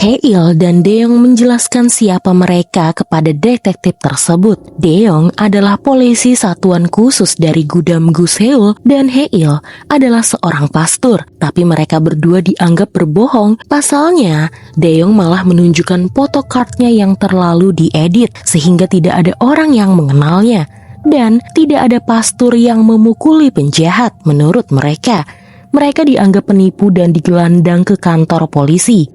Hae-il dan Dae-yong menjelaskan siapa mereka kepada detektif tersebut. Dae-yong adalah polisi satuan khusus dari gudam Gu Seul dan Hae-il adalah seorang pastor. Tapi mereka berdua dianggap berbohong. Pasalnya, Dae-yong malah menunjukkan photocardnya yang terlalu diedit sehingga tidak ada orang yang mengenalnya. Dan tidak ada pastor yang memukuli penjahat menurut mereka. Mereka dianggap penipu dan digelandang ke kantor polisi.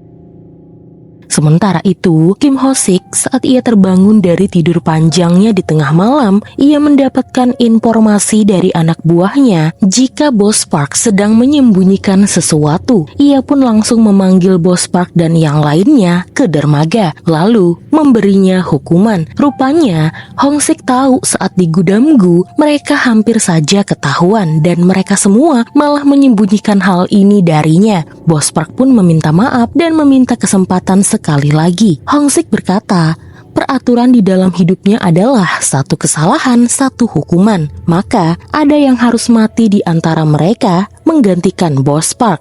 Sementara itu, Kim Ho-sik saat ia terbangun dari tidur panjangnya di tengah malam, ia mendapatkan informasi dari anak buahnya jika Bos Park sedang menyembunyikan sesuatu. Ia pun langsung memanggil Bos Park dan yang lainnya ke dermaga, lalu memberinya hukuman. Rupanya, Hong-sik tahu saat di gudam Gu, mereka hampir saja ketahuan dan mereka semua malah menyembunyikan hal ini darinya. Bos Park pun meminta maaf dan meminta kesempatan sekali lagi. Hong-sik berkata, peraturan di dalam hidupnya adalah satu kesalahan, satu hukuman. Maka ada yang harus mati di antara mereka menggantikan Bos Park.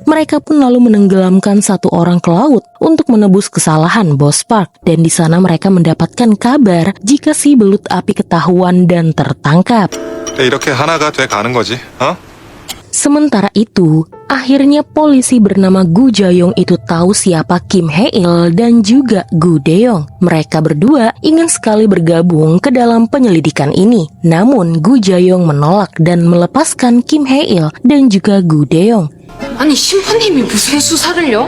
Mereka pun lalu menenggelamkan satu orang ke laut untuk menebus kesalahan Bos Park. Dan di sana mereka mendapatkan kabar jika si belut api ketahuan dan tertangkap. 이렇게 하나가 돼 가는 거지, 어? Sementara itu, akhirnya polisi bernama Gu Jae-yong itu tahu siapa Kim Hae-il dan juga Gu Dae-yong. Mereka berdua ingin sekali bergabung ke dalam penyelidikan ini. Namun Gu Jae-yong menolak dan melepaskan Kim Hae-il dan juga Gu Dae-yong. 아니 신부님이 무슨 수사를요?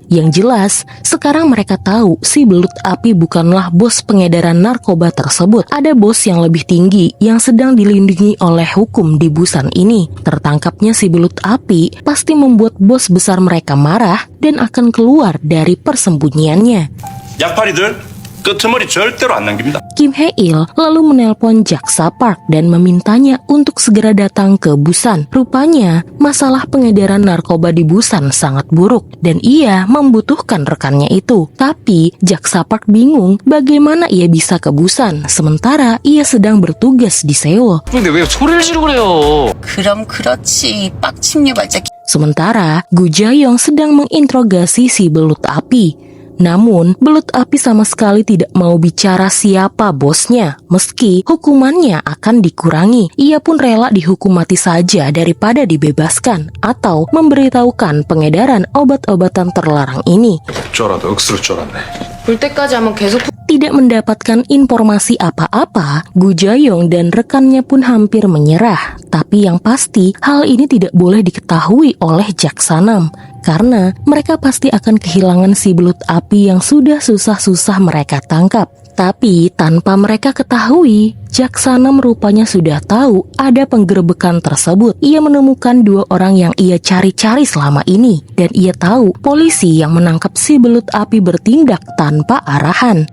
Yang jelas, sekarang mereka tahu si belut api bukanlah bos pengedaran narkoba tersebut. Ada bos yang lebih tinggi yang sedang dilindungi oleh hukum di Busan ini. Tertangkapnya si belut api pasti membuat bos besar mereka marah dan akan keluar dari persembunyiannya. 약팔이들 끄트머리 절대로 안 남깁니다. Kim Hae-il lalu menelpon Jaksa Park dan memintanya untuk segera datang ke Busan. Rupanya, masalah pengedaran narkoba di Busan sangat buruk dan ia membutuhkan rekannya itu. Tapi, Jaksa Park bingung bagaimana ia bisa ke Busan sementara ia sedang bertugas di Seoul. 근데 왜 소리를 지르고 그래요? 그럼 그렇지 빡침류 발작. Sementara, Gu Jae-yong sedang menginterogasi si belut api. Namun, belut api sama sekali tidak mau bicara siapa bosnya, meski hukumannya akan dikurangi. Ia pun rela dihukum mati saja daripada dibebaskan, atau memberitahukan pengedaran obat-obatan terlarang ini. 쫄아도 억수로 쫄았네. 볼 때까지 한번 계속. Tidak mendapatkan informasi apa-apa, Gu Jae-yong dan rekannya pun hampir menyerah. Tapi yang pasti, hal ini tidak boleh diketahui oleh Jaksanam. Karena mereka pasti akan kehilangan si belut api yang sudah susah-susah mereka tangkap. Tapi tanpa mereka ketahui, Jaksanam rupanya sudah tahu ada penggerebekan tersebut. Ia menemukan dua orang yang ia cari-cari selama ini. Dan ia tahu polisi yang menangkap si belut api bertindak tanpa arahan.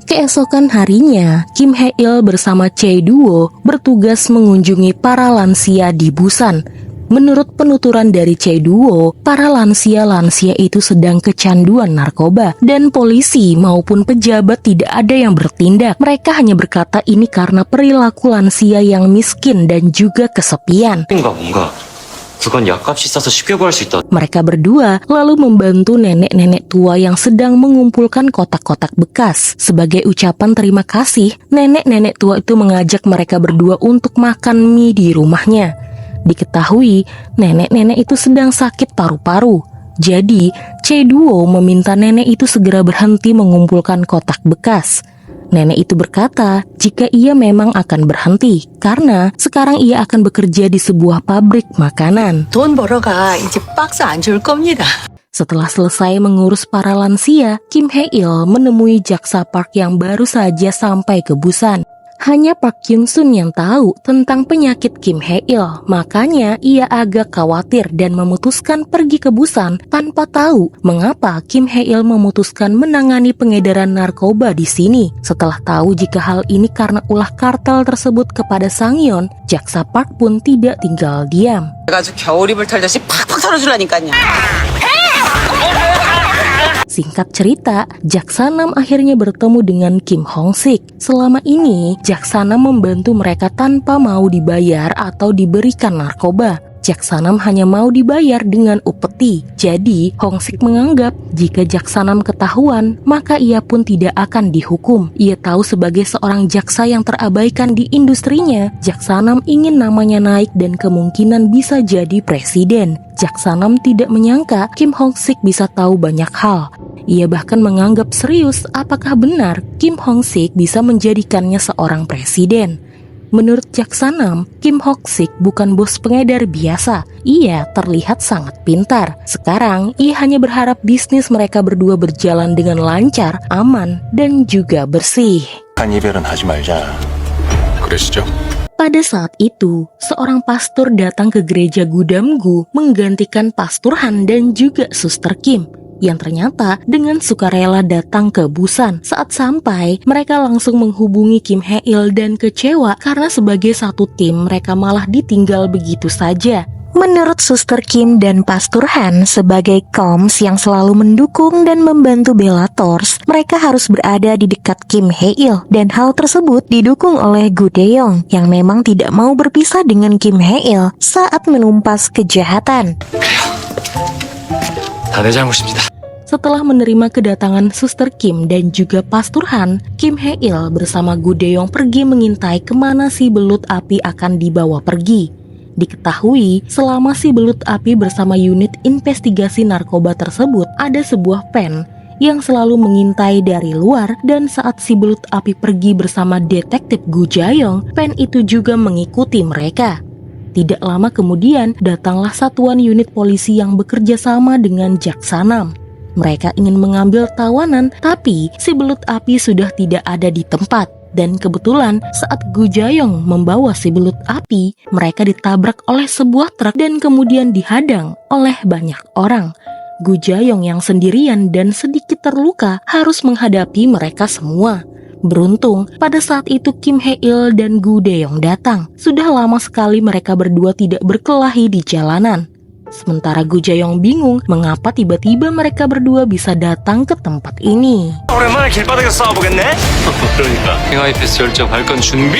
Keesokan harinya, Kim Hae-il bersama Chae-duo bertugas mengunjungi para lansia di Busan. Menurut penuturan dari Chae-duo, para lansia-lansia itu sedang kecanduan narkoba dan polisi maupun pejabat tidak ada yang bertindak. Mereka hanya berkata ini karena perilaku lansia yang miskin dan juga kesepian. 뭔가 그건 약값이 싸서 쉽게 구할 수 있다. Mereka berdua lalu membantu nenek-nenek tua yang sedang mengumpulkan kotak-kotak bekas. Sebagai ucapan terima kasih, nenek-nenek tua itu mengajak mereka berdua untuk makan mie di rumahnya. Diketahui, nenek-nenek itu sedang sakit paru-paru. Jadi, Chae-duo meminta nenek itu segera berhenti mengumpulkan kotak bekas. Nenek itu berkata jika ia memang akan berhenti karena sekarang ia akan bekerja di sebuah pabrik makanan. 돈 벌어가 이제 박스 안 줄 겁니다. Setelah selesai mengurus para lansia, Kim Hae-il menemui Jaksa Park yang baru saja sampai ke Busan. Hanya Park Kyung-sun yang tahu tentang penyakit Kim Hae-il, makanya ia agak khawatir dan memutuskan pergi ke Busan tanpa tahu mengapa Kim Hae-il memutuskan menangani pengedaran narkoba di sini. Setelah tahu jika hal ini karena ulah kartel tersebut kepada Sangyeon, Jaksa Park pun tidak tinggal diam. 아주 겨울이불 털듯이 팍팍 털어주라니까요. Singkat cerita, Jaksanam akhirnya bertemu dengan Kim Hong-sik. Selama ini, Jaksanam membantu mereka tanpa mau dibayar atau diberikan narkoba. Jaksanam hanya mau dibayar dengan upeti. Jadi, Hong Sik menganggap jika Jaksanam ketahuan, maka ia pun tidak akan dihukum. Ia tahu sebagai seorang jaksa yang terabaikan di industrinya, Jaksanam ingin namanya naik dan kemungkinan bisa jadi presiden. Jaksanam tidak menyangka Kim Hong Sik bisa tahu banyak hal. Ia bahkan menganggap serius apakah benar Kim Hong Sik bisa menjadikannya seorang presiden. Menurut Jaksanam, Kim Hong Sik bukan bos pengedar biasa. Ia terlihat sangat pintar. Sekarang, ia hanya berharap bisnis mereka berdua berjalan dengan lancar, aman, dan juga bersih. 한 이별은 하지 말자. 그러시죠? Pada saat itu, seorang pastor datang ke gereja Gudam-gu menggantikan Pastor Han dan juga Suster Kim, yang ternyata dengan sukarela datang ke Busan. Saat sampai, mereka langsung menghubungi Kim Hae-il dan kecewa karena sebagai satu tim mereka malah ditinggal begitu saja. Menurut Suster Kim dan Pastor Han sebagai koms yang selalu mendukung dan membantu Bellators, mereka harus berada di dekat Kim Hae-il, dan hal tersebut didukung oleh Gu Dae-yong yang memang tidak mau berpisah dengan Kim Hae-il saat menumpas kejahatan. 다 내 잘못입니다. Setelah menerima kedatangan Suster Kim dan juga Pastor Han, Kim Hae-il bersama Gu Dae-yong pergi mengintai kemana si belut api akan dibawa pergi. Diketahui, selama si belut api bersama unit investigasi narkoba tersebut, ada sebuah pen yang selalu mengintai dari luar, dan saat si belut api pergi bersama detektif Gu Jae-yong, pen itu juga mengikuti mereka. Tidak lama kemudian, datanglah satuan unit polisi yang bekerja sama dengan Jaksanam. Mereka ingin mengambil tawanan, tapi si belut api sudah tidak ada di tempat. Dan kebetulan saat Gu Jae-yong membawa si belut api, mereka ditabrak oleh sebuah truk dan kemudian dihadang oleh banyak orang. Gu Jae-yong yang sendirian dan sedikit terluka harus menghadapi mereka semua. Beruntung, pada saat itu Kim Hae-il dan Gu Dae-yong datang. Sudah lama sekali mereka berdua tidak berkelahi di jalanan. Sementara Gu Jae-yong bingung mengapa tiba-tiba mereka berdua bisa datang ke tempat ini. 오랜만에 길바닥에서 싸워보겠네? 그러니까. 킹하이패스 열정 발건 준비!